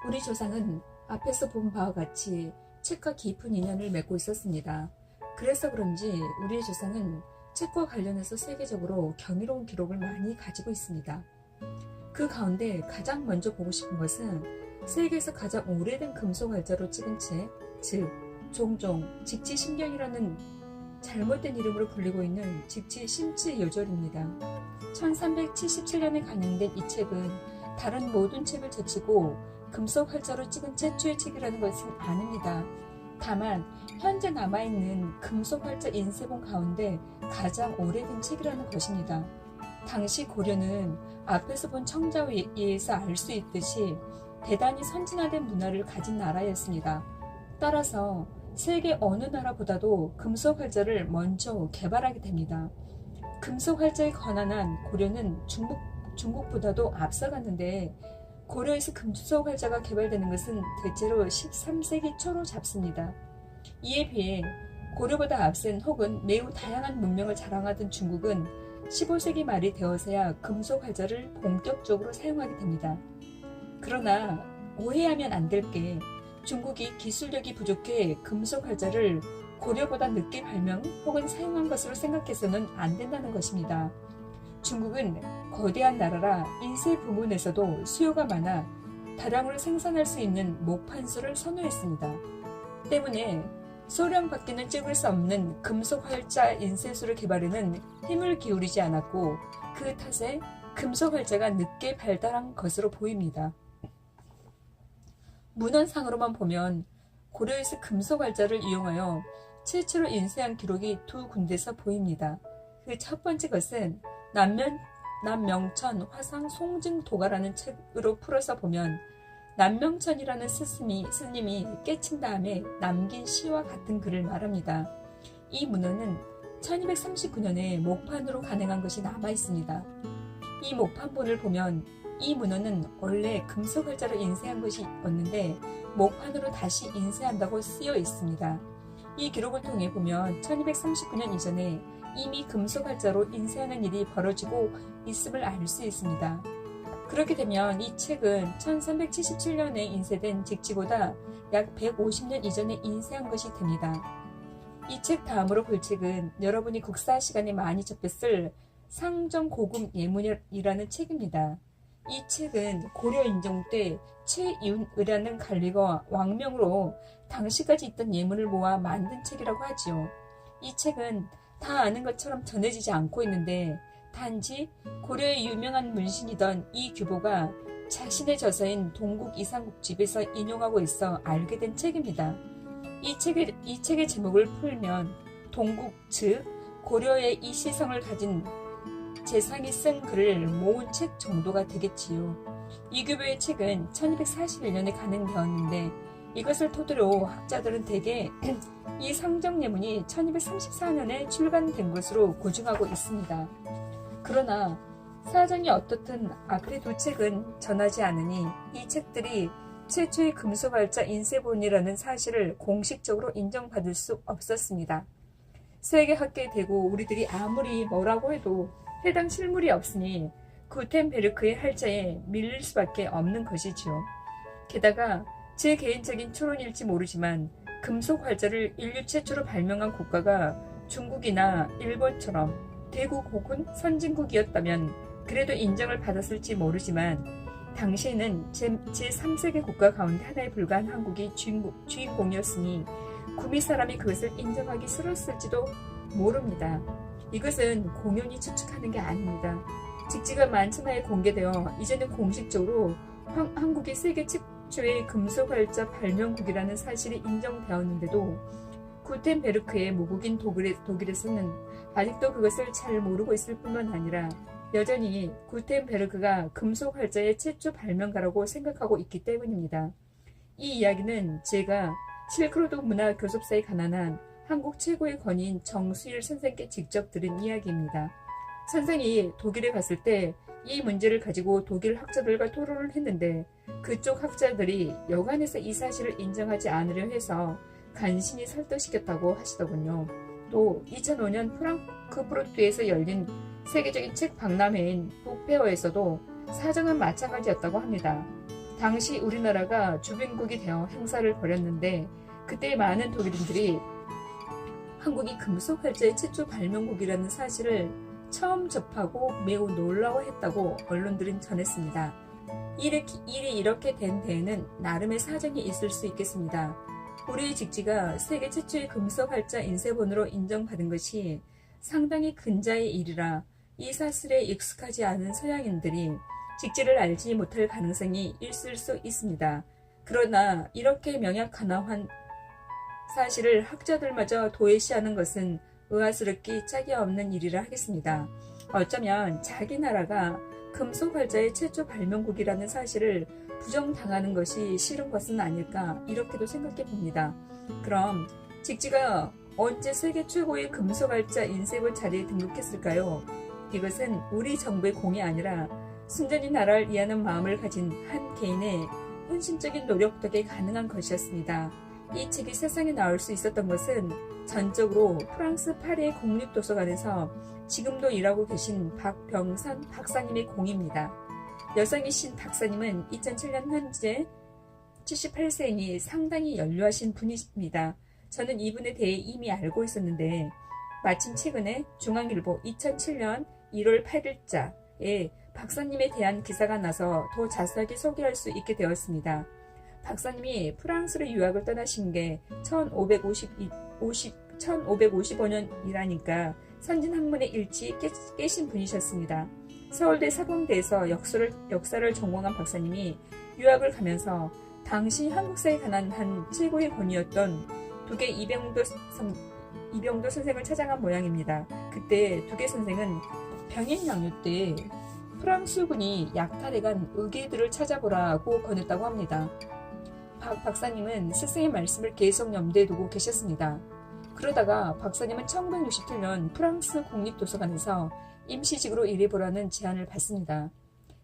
우리 조상은 앞에서 본 바와 같이 책과 깊은 인연을 맺고 있었습니다. 그래서 그런지 우리의 조상은 책과 관련해서 세계적으로 경이로운 기록을 많이 가지고 있습니다. 그 가운데 가장 먼저 보고 싶은 것은 세계에서 가장 오래된 금속 활자로 찍은 책, 즉 종종 직지신경이라는 잘못된 이름으로 불리고 있는 직지심지요절입니다. 1377년에 간행된 이 책은 다른 모든 책을 제치고 금속 활자로 찍은 최초의 책이라는 것은 아닙니다. 다만 현재 남아있는 금속 활자 인쇄본 가운데 가장 오래된 책이라는 것입니다. 당시 고려는 앞에서 본 청자에 의해서 알 수 있듯이 대단히 선진화된 문화를 가진 나라였습니다. 따라서 세계 어느 나라보다도 금속 활자를 먼저 개발하게 됩니다. 금속 활자에 관한 한 고려는 중국보다도 앞서갔는데 고려에서 금속 활자가 개발되는 것은 대체로 13세기 초로 잡습니다. 이에 비해 고려보다 앞선 혹은 매우 다양한 문명을 자랑하던 중국은 15세기 말이 되어서야 금속 활자를 본격적으로 사용하게 됩니다. 그러나 오해하면 안 될 게 중국이 기술력이 부족해 금속 활자를 고려보다 늦게 발명 혹은 사용한 것으로 생각해서는 안 된다는 것입니다. 중국은 거대한 나라라 인쇄 부문에서도 수요가 많아 다량으로 생산할 수 있는 목판수를 선호했습니다. 때문에 소량밖에는 찍을 수 없는 금속 활자 인쇄술을 개발에는 힘을 기울이지 않았고 그 탓에 금속 활자가 늦게 발달한 것으로 보입니다. 문헌상으로만 보면 고려에서 금속 활자를 이용하여 최초로 인쇄한 기록이 두 군데서 보입니다. 그 첫 번째 것은 남명천 화상 송증도가라는 책으로 풀어서 보면 남명천이라는 스님이 깨친 다음에 남긴 시와 같은 글을 말합니다. 이 문헌은 1239년에 목판으로 간행한 것이 남아있습니다. 이 목판본을 보면 이 문헌은 원래 금속 활자로 인쇄한 것이었는데 목판으로 다시 인쇄한다고 쓰여 있습니다. 이 기록을 통해 보면 1239년 이전에 이미 금속 활자로 인쇄하는 일이 벌어지고 있음을 알 수 있습니다. 그렇게 되면 이 책은 1377년에 인쇄된 직지보다 약 150년 이전에 인쇄한 것이 됩니다. 이 책 다음으로 볼 책은 여러분이 국사 시간에 많이 접했을 상정고금 예문이라는 책입니다. 이 책은 고려 인종 때 최윤의라는 관리가 왕명으로 당시까지 있던 예문을 모아 만든 책이라고 하지요. 이 책은 다 아는 것처럼 전해지지 않고 있는데 단지 고려의 유명한 문신이던 이규보가 자신의 저서인 동국 이상국집에서 인용하고 있어 알게 된 책입니다. 이 책의 제목을 풀면 동국 즉 고려의 이 시성을 가진 재상이 쓴 글을 모은 책 정도가 되겠지요. 이규보의 책은 1241년에 간행되었는데 이것을 토대로 학자들은 대개 이 상정예문이 1234년에 출간된 것으로 고증하고 있습니다. 그러나 사정이 어떻든 앞의 두 책은 전하지 않으니 이 책들이 최초의 금속활자 인쇄본이라는 사실을 공식적으로 인정받을 수 없었습니다. 세계학계에 대고 우리들이 아무리 뭐라고 해도 해당 실물이 없으니 구텐베르크의 활자에 밀릴 수밖에 없는 것이지요. 게다가 제 개인적인 추론일지 모르지만 금속 활자를 인류 최초로 발명한 국가가 중국이나 일본처럼 대국 혹은 선진국이었다면 그래도 인정을 받았을지 모르지만 당시에는 제3세계 국가 가운데 하나에 불과한 한국이 주인공이었으니 구미 사람이 그것을 인정하기 싫었을지도 모릅니다. 이것은 공연히 추측하는 게 아닙니다. 직지가 만천하에 공개되어 이제는 공식적으로 한국이 세계 최초의 금속활자 발명국이라는 사실이 인정되었는데도 구텐베르크의 모국인 독일에서는 아직도 그것을 잘 모르고 있을 뿐만 아니라 여전히 구텐베르크가 금속활자의 최초 발명가라고 생각하고 있기 때문입니다. 이 이야기는 제가 실크로드 문화 교섭사에 관한 한국 최고의 권위인 정수일 선생께 직접 들은 이야기입니다. 선생이 독일에 갔을 때 이 문제를 가지고 독일 학자들과 토론을 했는데 그쪽 학자들이 여관에서 이 사실을 인정하지 않으려 해서 간신히 설득시켰다고 하시더군요. 또 2005년 프랑크푸르트에서 열린 세계적인 책 박람회인 북페어에서도 사정은 마찬가지였다고 합니다. 당시 우리나라가 주변국이 되어 행사를 벌였는데 그때 많은 독일인들이 한국이 금속 활자의 최초 발명국이라는 사실을 처음 접하고 매우 놀라워했다고 언론들은 전했습니다. 일이 이렇게 된 데에는 나름의 사정이 있을 수 있겠습니다. 우리의 직지가 세계 최초의 금속 활자 인쇄본으로 인정받은 것이 상당히 근자의 일이라 이 사실에 익숙하지 않은 서양인들이 직지를 알지 못할 가능성이 있을 수 있습니다. 그러나 이렇게 명약하나한 사실을 학자들마저 도외시하는 것은 의아스럽기 짝이 없는 일이라 하겠습니다. 어쩌면 자기 나라가 금속 활자의 최초 발명국이라는 사실을 부정당하는 것이 싫은 것은 아닐까 이렇게도 생각해 봅니다. 그럼 직지가 언제 세계 최고의 금속 활자 인쇄본 자리에 등록했을까요? 이것은 우리 정부의 공이 아니라 순전히 나라를 위하는 마음을 가진 한 개인의 헌신적인 노력 덕에 가능한 것이었습니다. 이 책이 세상에 나올 수 있었던 것은 전적으로 프랑스 파리의 국립도서관에서 지금도 일하고 계신 박병선 박사님의 공입니다. 여성이신 박사님은 2007년 현재 78세이니 상당히 연료하신 분이십니다. 저는 이분에 대해 이미 알고 있었는데 마침 최근에 중앙일보 2007년 1월 8일자에 박사님에 대한 기사가 나서 더 자세하게 소개할 수 있게 되었습니다. 박사님이 프랑스로 유학을 떠나신 게 1555년이라니까 선진 학문의 일치 깨신 분이셨습니다. 서울대 사범대에서 역사를 전공한 박사님이 유학을 가면서 당시 한국사에 관한 한 최고의 권위였던 두개 이병도 선생을 찾아간 모양입니다. 그때 두개 선생은 병행양요 때 프랑스군이 약탈해간 의계들을 찾아보라고 권했다고 합니다. 박 박사님은 스승의 말씀을 계속 염두에 두고 계셨습니다. 그러다가 박사님은 1967년 프랑스 국립도서관에서 임시직으로 일해보라는 제안을 받습니다.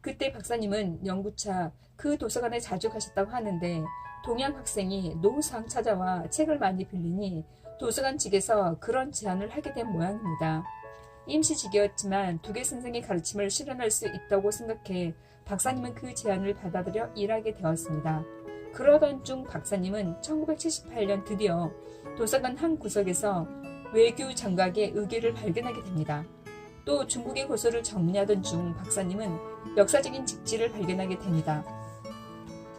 그때 박사님은 연구차 그 도서관에 자주 가셨다고 하는데 동양 학생이 노후상 찾아와 책을 많이 빌리니 도서관 측에서 그런 제안을 하게 된 모양입니다. 임시직이었지만 두개 선생의 가르침을 실현할 수 있다고 생각해 박사님은 그 제안을 받아들여 일하게 되었습니다. 그러던 중 박사님은 1978년 드디어 도서관 한 구석에서 외교 장각의 의궤를 발견하게 됩니다. 또 중국의 고서를 정리하던 중 박사님은 역사적인 직지를 발견하게 됩니다.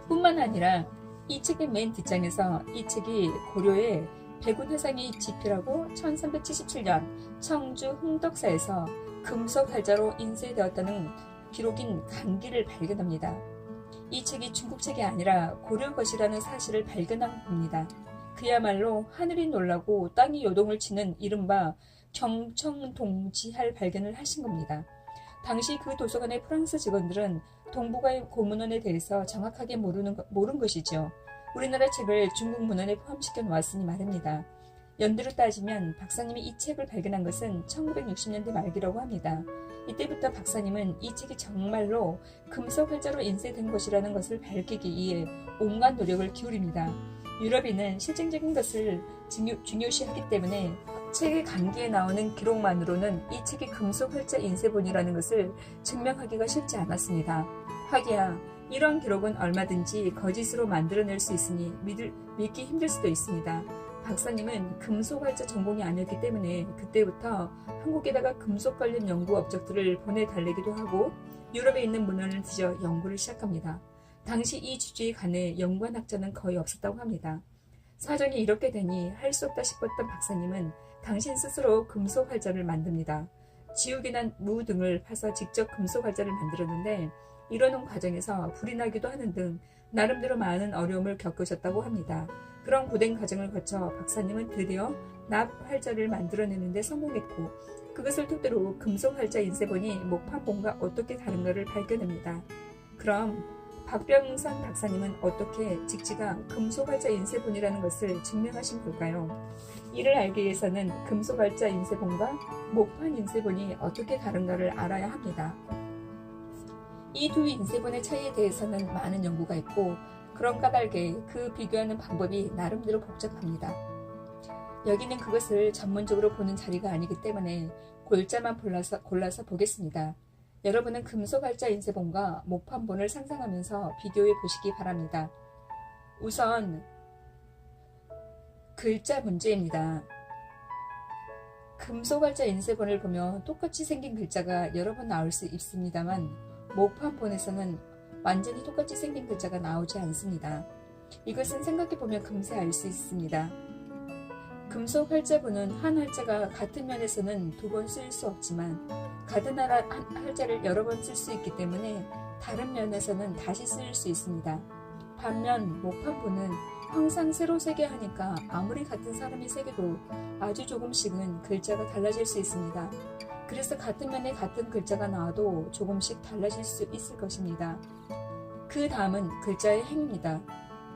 뿐만 아니라 이 책의 맨 뒷장에서 이 책이 고려의 백운회상이 집필하고 1377년 청주 흥덕사에서 금속 활자로 인쇄되었다는 기록인 간기를 발견합니다. 이 책이 중국 책이 아니라 고려 것이라는 사실을 발견한 겁니다. 그야말로 하늘이 놀라고 땅이 요동을 치는 이른바 경청동지할 발견을 하신 겁니다. 당시 그 도서관의 프랑스 직원들은 동북아의 고문원에 대해서 정확하게 모른 것이죠. 우리나라 책을 중국 문헌에 포함시켜 놓았으니 말입니다. 연대로 따지면 박사님이 이 책을 발견한 것은 1960년대 말기라고 합니다. 이때부터 박사님은 이 책이 정말로 금속 활자로 인쇄된 것이라는 것을 밝히기 위해 온갖 노력을 기울입니다. 유럽인은 실증적인 것을 중요시하기 때문에 책의 간기에 나오는 기록만으로는 이 책이 금속 활자 인쇄본이라는 것을 증명하기가 쉽지 않았습니다. 하기야 이런 기록은 얼마든지 거짓으로 만들어낼 수 있으니 믿기 힘들 수도 있습니다. 박사님은 금속 활자 전공이 아니었기 때문에 그때부터 한국에다가 금속 관련 연구 업적들을 보내달래기도 하고 유럽에 있는 문헌을 뒤져 연구를 시작합니다. 당시 이 주제에 관해 연구한 학자는 거의 없었다고 합니다. 사정이 이렇게 되니 할 수 없다 싶었던 박사님은 당신 스스로 금속 활자를 만듭니다. 지우개나 무 등을 파서 직접 금속 활자를 만들었는데 이러는 과정에서 불이 나기도 하는 등 나름대로 많은 어려움을 겪으셨다고 합니다. 그런 고된 과정을 거쳐 박사님은 드디어 납 활자를 만들어내는데 성공했고 그것을 토대로 금속 활자 인쇄본이 목판본과 어떻게 다른가를 발견합니다. 그럼 박병선 박사님은 어떻게 직지가 금속 활자 인쇄본이라는 것을 증명하신 걸까요? 이를 알기 위해서는 금속 활자 인쇄본과 목판 인쇄본이 어떻게 다른가를 알아야 합니다. 이 두 인쇄본의 차이에 대해서는 많은 연구가 있고 그런 까닭에 그 비교하는 방법이 나름대로 복잡합니다. 여기는 그것을 전문적으로 보는 자리가 아니기 때문에 골자만 골라서 보겠습니다. 여러분은 금속 활자 인쇄본과 목판본을 상상하면서 비교해 보시기 바랍니다. 우선 글자 문제입니다. 금속 활자 인쇄본을 보면 똑같이 생긴 글자가 여러 번 나올 수 있습니다만 목판본에서는 완전히 똑같이 생긴 글자가 나오지 않습니다. 이것은 생각해보면 금세 알 수 있습니다. 금속 활자본은 한 활자가 같은 면에서는 두 번 쓰일 수 없지만 같은 활자를 여러 번 쓸 수 있기 때문에 다른 면에서는 다시 쓰일 수 있습니다. 반면 목판본은 항상 새로 새게 하니까 아무리 같은 사람이 새겨도 아주 조금씩은 글자가 달라질 수 있습니다. 그래서 같은 면에 같은 글자가 나와도 조금씩 달라질 수 있을 것입니다. 그 다음은 글자의 행입니다.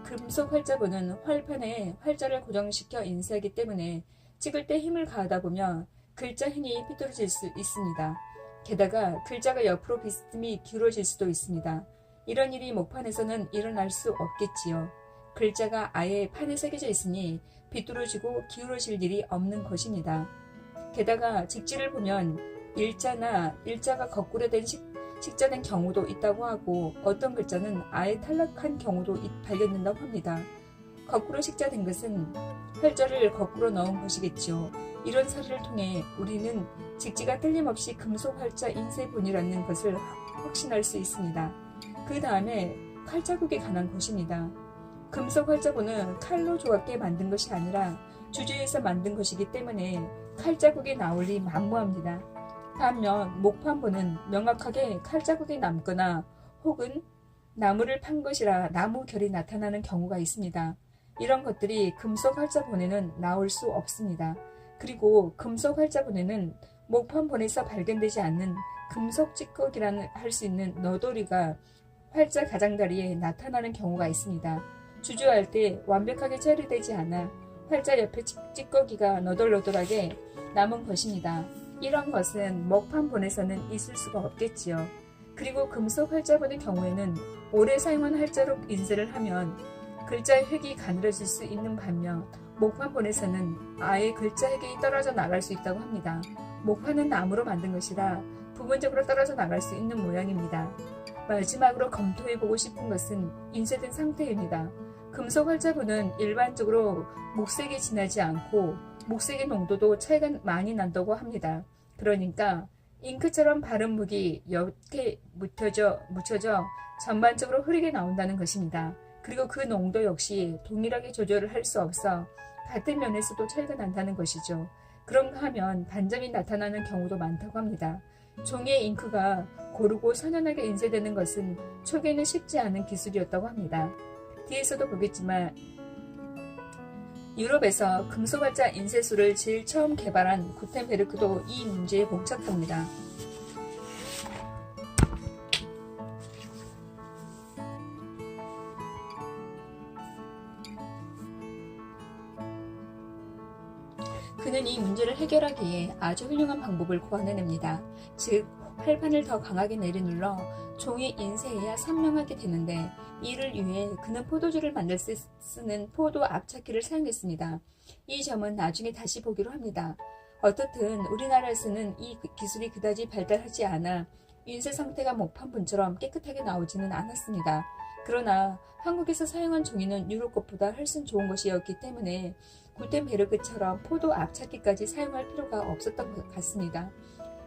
금속 활자본은 활판에 활자를 고정시켜 인쇄하기 때문에 찍을 때 힘을 가하다 보면 글자 행이 삐뚤어질 수 있습니다. 게다가 글자가 옆으로 비스듬히 기울어질 수도 있습니다. 이런 일이 목판에서는 일어날 수 없겠지요. 글자가 아예 판에 새겨져 있으니 비뚤어지고 기울어질 일이 없는 것입니다. 게다가 직지를 보면 일자가 거꾸로 된 식자된 경우도 있다고 하고 어떤 글자는 아예 탈락한 경우도 발견된다고 합니다. 거꾸로 식자된 것은 활자를 거꾸로 넣은 것이겠죠. 이런 사례를 통해 우리는 직지가 틀림없이 금속 활자 인쇄본이라는 것을 확신할 수 있습니다. 그 다음에 칼자국에 관한 것입니다. 금속 활자본은 칼로 조각게 만든 것이 아니라 주주에서 만든 것이기 때문에 칼자국이 나올 리 만무합니다. 반면 목판본은 명확하게 칼자국이 남거나 혹은 나무를 판 것이라 나무 결이 나타나는 경우가 있습니다. 이런 것들이 금속 활자본에는 나올 수 없습니다. 그리고 금속 활자본에는 목판본에서 발견되지 않는 금속 찌꺼기라는 할 수 있는 너도리가 활자 가장다리에 나타나는 경우가 있습니다. 주주할 때 완벽하게 처리되지 않아 활자 옆에 찌꺼기가 너덜너덜하게 남은 것입니다. 이런 것은 목판본에서는 있을 수가 없겠지요. 그리고 금속 활자본의 경우에는 오래 사용한 활자로 인쇄를 하면 글자의 획이 가늘어질 수 있는 반면 목판본에서는 아예 글자 획이 떨어져 나갈 수 있다고 합니다. 목판은 나무로 만든 것이라 부분적으로 떨어져 나갈 수 있는 모양입니다. 마지막으로 검토해보고 싶은 것은 인쇄된 상태입니다. 금속 활자본은 일반적으로 목색이 진하지 않고 목색의 농도도 차이가 많이 난다고 합니다. 그러니까 잉크처럼 바른 묵이 옅게 묻혀져 전반적으로 흐리게 나온다는 것입니다. 그리고 그 농도 역시 동일하게 조절을 할 수 없어 같은 면에서도 차이가 난다는 것이죠. 그런가 하면 반점이 나타나는 경우도 많다고 합니다. 종이의 잉크가 고르고 선연하게 인쇄되는 것은 초기에는 쉽지 않은 기술이었다고 합니다. 뒤에서도 보겠지만 유럽에서 금속 활자 인쇄술을 제일 처음 개발한 구텐베르크도 이 문제에 봉착합니다. 그는 이 문제를 해결하기에 아주 훌륭한 방법을 고안해냅니다. 즉, 활판을 더 강하게 내려눌러 종이 인쇄해야 선명하게 되는데 이를 위해 그는 포도주를 만들 때 쓰는 포도 압착기를 사용했습니다. 이 점은 나중에 다시 보기로 합니다. 어떻든 우리나라에서는 이 기술이 그다지 발달하지 않아 인쇄 상태가 목판본처럼 깨끗하게 나오지는 않았습니다. 그러나 한국에서 사용한 종이는 유럽 것보다 훨씬 좋은 것이었기 때문에 구텐베르크처럼 포도 압착기까지 사용할 필요가 없었던 것 같습니다.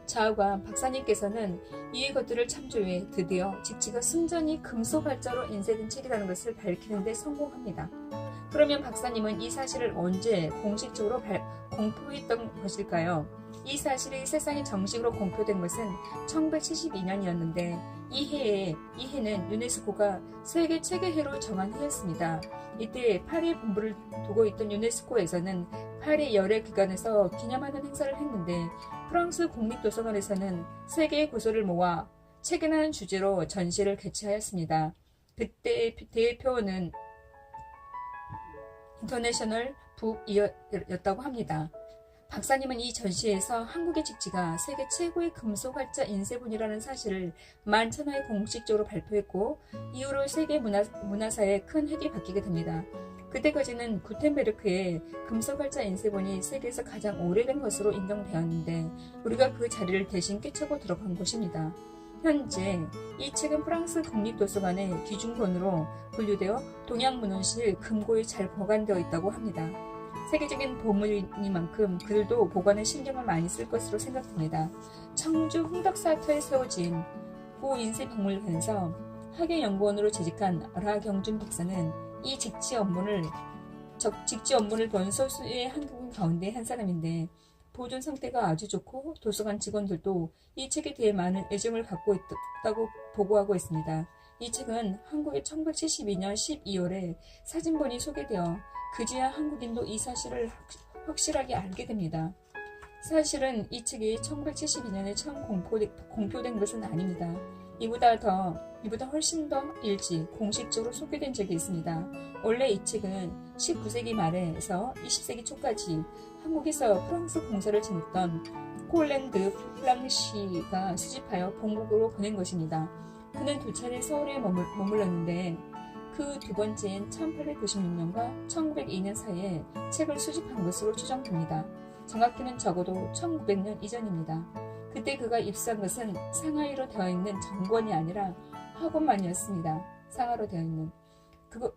좌우관 박사님께서는 이 것들을 참조해 드디어 직지가 순전히 금속 활자로 인쇄된 책이라는 것을 밝히는 데 성공합니다. 그러면 박사님은 이 사실을 언제 공식적으로 공표했던 것일까요? 이 사실이 세상에 정식으로 공표된 것은 1972년이었는데 이 해는 유네스코가 세계 체계해로 정한 해였습니다. 이때 파리에 본부를 두고 있던 유네스코에서는 파리 열애 기관에서 기념하는 행사를 했는데 프랑스 국립도서관에서는 세계의 고서를 모아 책이라는 주제로 전시를 개최하였습니다. 그때 대표는 인터내셔널 북이었다고 합니다. 박사님은 이 전시에서 한국의 직지가 세계 최고의 금속 활자 인쇄본이라는 사실을 만천하에 공식적으로 발표했고 이후로 세계 문화사에 큰 획이 바뀌게 됩니다. 그때까지는 구텐베르크의 금속 활자 인쇄본이 세계에서 가장 오래된 것으로 인정되었는데 우리가 그 자리를 대신 꿰차고 들어간 것입니다. 현재 이 책은 프랑스 국립도서관의 기중본으로 분류되어 동양문헌실 금고에 잘 보관되어 있다고 합니다. 세계적인 보물이니만큼 그들도 보관에 신경을 많이 쓸 것으로 생각됩니다. 청주 흥덕사터에 세워진 고 인쇄박물관에서 학예연구원으로 재직한 라경준 박사는 이 직지 업무를 본 소수의 한국인 가운데 한 사람인데 보존 상태가 아주 좋고 도서관 직원들도 이 책에 대해 많은 애정을 갖고 있다고 보고하고 있습니다. 이 책은 한국의 1972년 12월에 사진본이 소개되어 그제야 한국인도 이 사실을 확실하게 알게 됩니다. 사실은 이 책이 1972년에 처음 공표된 것은 아닙니다. 이보다 훨씬 더 일찍 공식적으로 소개된 적이 있습니다. 원래 이 책은 19세기 말에서 20세기 초까지 한국에서 프랑스 공사를 지냈던 콜랜드 플랑시가 수집하여 본국으로 보낸 것입니다. 그는 두 차례 서울에 머물렀는데 그 두 번째인 1896년과 1902년 사이에 책을 수집한 것으로 추정됩니다. 정확히는 적어도 1900년 이전입니다. 그때 그가 입수한 것은 상하이로 되어 있는 정권이 아니라 학원만이었습니다. 상하로 되어 있는.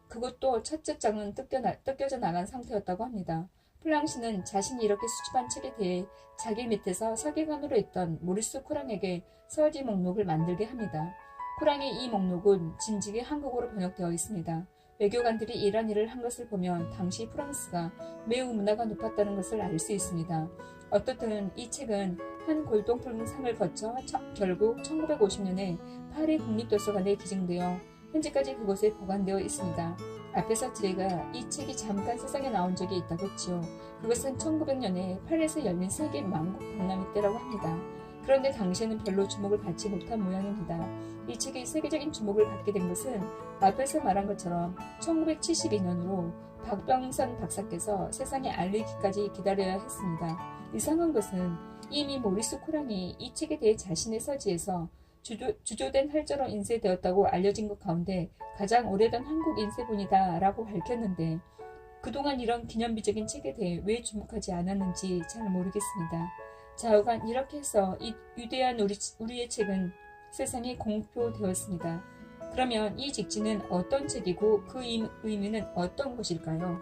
그것도 첫째 장은 뜯겨져 나간 상태였다고 합니다. 플랑시는 자신이 이렇게 수집한 책에 대해 자기 밑에서 서기관으로 있던 모리스 쿠랑에게 서지 목록을 만들게 합니다. 쿠랑의 이 목록은 진즉에 한국어로 번역되어 있습니다. 외교관들이 이런 일을 한 것을 보면 당시 프랑스가 매우 문화가 높았다는 것을 알 수 있습니다. 어떻든 이 책은 한 골동품상을 거쳐 결국 1950년에 파리 국립도서관에 기증되어 현재까지 그곳에 보관되어 있습니다. 앞에서 제가 이 책이 잠깐 세상에 나온 적이 있다고 했지요. 그것은 1900년에 파리에서 열린 세계 만국 박람회 때라고 합니다. 그런데 당시에는 별로 주목을 받지 못한 모양입니다. 이 책이 세계적인 주목을 받게 된 것은 앞에서 말한 것처럼 1972년으로 박병선 박사께서 세상에 알리기까지 기다려야 했습니다. 이상한 것은 이미 모리스 쿠랑이 이 책에 대해 자신의 서지에서 주조된 활자로 인쇄되었다고 알려진 것 가운데 가장 오래된 한국 인쇄본이다 라고 밝혔는데 그동안 이런 기념비적인 책에 대해 왜 주목하지 않았는지 잘 모르겠습니다. 좌우간 이렇게 해서 이 위대한 우리의 책은 세상에 공표되었습니다. 그러면 이 직지는 어떤 책이고 그 의미는 어떤 것일까요?